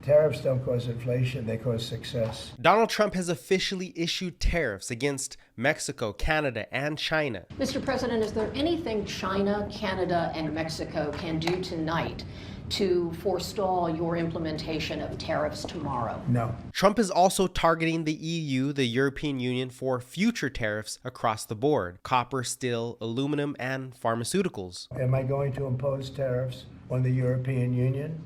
Tariffs don't cause inflation, they cause success. Donald Trump has officially issued tariffs against Mexico, Canada, and China. Mr. President, is there anything China, Canada, and Mexico can do tonight to forestall your implementation of tariffs tomorrow? No. Trump is also targeting the EU, the European Union, for future tariffs across the board: copper, steel, aluminum, and pharmaceuticals. Am I going to impose tariffs on the European Union?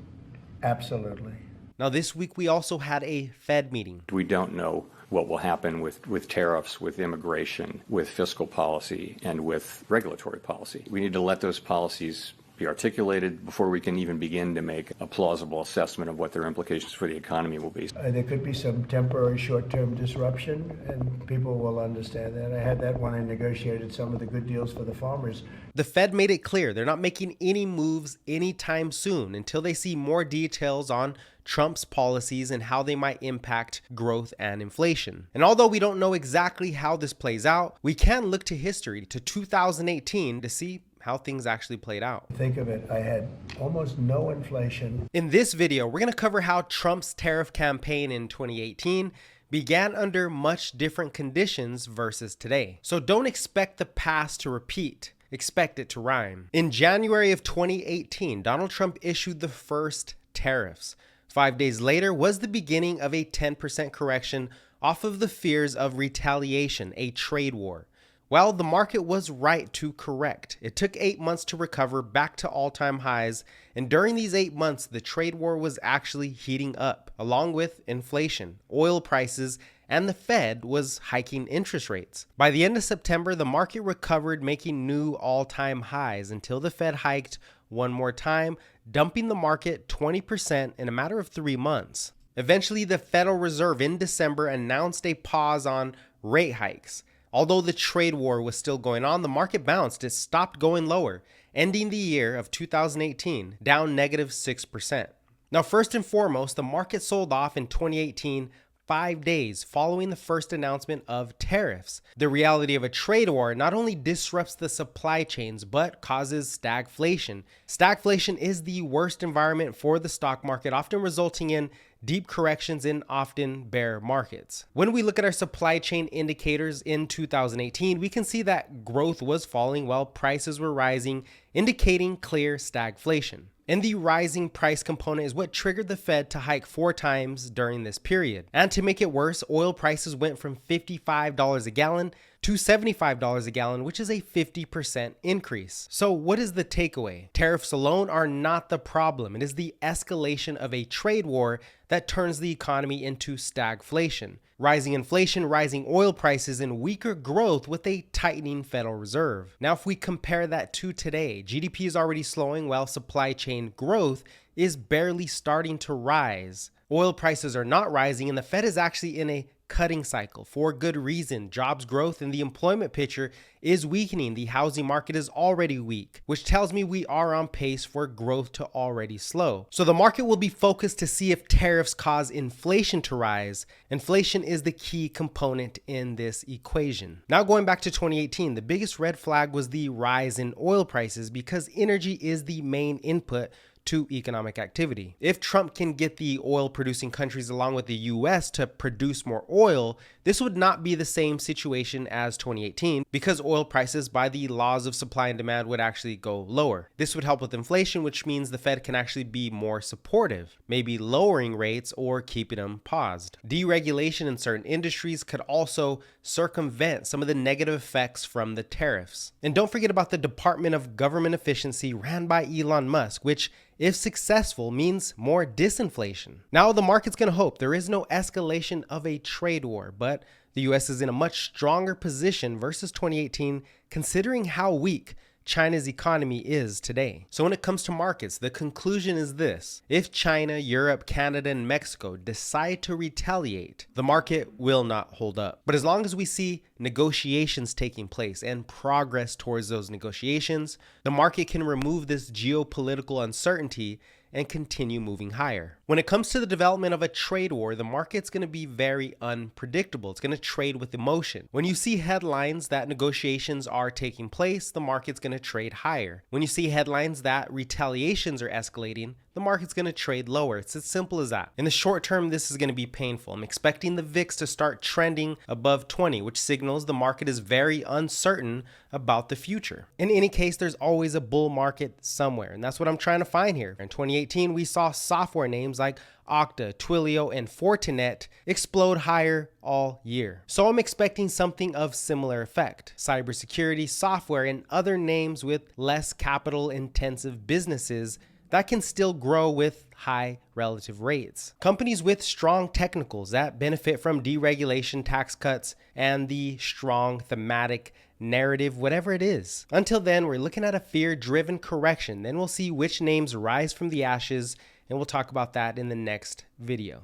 Absolutely. Now, this week we also had a Fed meeting. We don't know what will happen with tariffs, with immigration, with fiscal policy, and with regulatory policy. We need to let those policies be articulated before we can even begin to make a plausible assessment of what their implications for the economy will be. There could be some temporary short-term disruption, and people will understand that. I had that when I negotiated some of the good deals for the farmers. The Fed made it clear they're not making any moves anytime soon until they see more details on Trump's policies and how they might impact growth and inflation. And although we don't know exactly how this plays out, we can look to history, to 2018, to see how things actually played out. Think of it, I had almost no inflation. In this video, we're going to cover how Trump's tariff campaign in 2018 began under much different conditions versus today. So don't expect the past to repeat. Expect it to rhyme. In January of 2018, Donald Trump issued the first tariffs. 5 days later was the beginning of a 10% correction off of the fears of retaliation, a trade war. Well, the market was right to correct. It took 8 months to recover back to all-time highs, and during these 8 months, the trade war was actually heating up, along with inflation, oil prices, and the Fed was hiking interest rates. By the end of September, the market recovered, making new all-time highs until the Fed hiked one more time, dumping the market 20% in a matter of 3 months. Eventually, the Federal Reserve in December announced a pause on rate hikes. Although the trade war was still going on, the market bounced. It stopped going lower, ending the year of 2018 down -6%. Now, first and foremost, the market sold off in 2018, 5 days following the first announcement of tariffs. The reality of a trade war not only disrupts the supply chains, but causes stagflation. Stagflation is the worst environment for the stock market, often resulting in deep corrections in often bear markets. When we look at our supply chain indicators in 2018, we can see that growth was falling while prices were rising, indicating clear stagflation. And the rising price component is what triggered the Fed to hike 4 times during this period. And to make it worse, oil prices went from $55 a gallon to $75 a gallon, which is a 50% increase. So what is the takeaway? Tariffs alone are not the problem. It is the escalation of a trade war that turns the economy into stagflation. Rising inflation, rising oil prices, and weaker growth with a tightening Federal Reserve. Now, if we compare that to today, GDP is already slowing while supply chain growth is barely starting to rise. Oil prices are not rising, and the Fed is actually in a cutting cycle for good reason. Jobs growth and the employment picture is weakening. The housing market is already weak, which tells me we are on pace for growth to already slow. So the market will be focused to see if tariffs cause inflation to rise. Inflation is the key component in this equation. Now going back to 2018, the biggest red flag was the rise in oil prices because energy is the main input to economic activity. If Trump can get the oil producing countries along with the US to produce more oil, this would not be the same situation as 2018 because oil prices by the laws of supply and demand would actually go lower. This would help with inflation, which means the Fed can actually be more supportive, maybe lowering rates or keeping them paused. Deregulation in certain industries could also circumvent some of the negative effects from the tariffs. And don't forget about the Department of Government Efficiency ran by Elon Musk, which if successful means more disinflation. Now the market's going to hope there is no escalation of a trade war, but the US is in a much stronger position versus 2018 considering how weak China's economy is today. So when it comes to markets, the conclusion is this: if China, Europe, Canada, and Mexico decide to retaliate, the market will not hold up. But as long as we see negotiations taking place and progress towards those negotiations, the market can remove this geopolitical uncertainty and continue moving higher. When it comes to the development of a trade war, the market's going to be very unpredictable. It's going to trade with emotion. When you see headlines that negotiations are taking place, the market's going to trade higher. When you see headlines that retaliations are escalating, the market's going to trade lower. It's as simple as that. In the short term, this is going to be painful. I'm expecting the VIX to start trending above 20, which signals the market is very uncertain about the future. In any case, there's always a bull market somewhere, and that's what I'm trying to find here. In 2018, we saw software names like Okta, Twilio, and Fortinet explode higher all year. So I'm expecting something of similar effect. Cybersecurity, software, and other names with less capital-intensive businesses that can still grow with high relative rates. Companies with strong technicals that benefit from deregulation, tax cuts, and the strong thematic narrative, whatever it is. Until then, we're looking at a fear-driven correction. Then we'll see which names rise from the ashes, and we'll talk about that in the next video.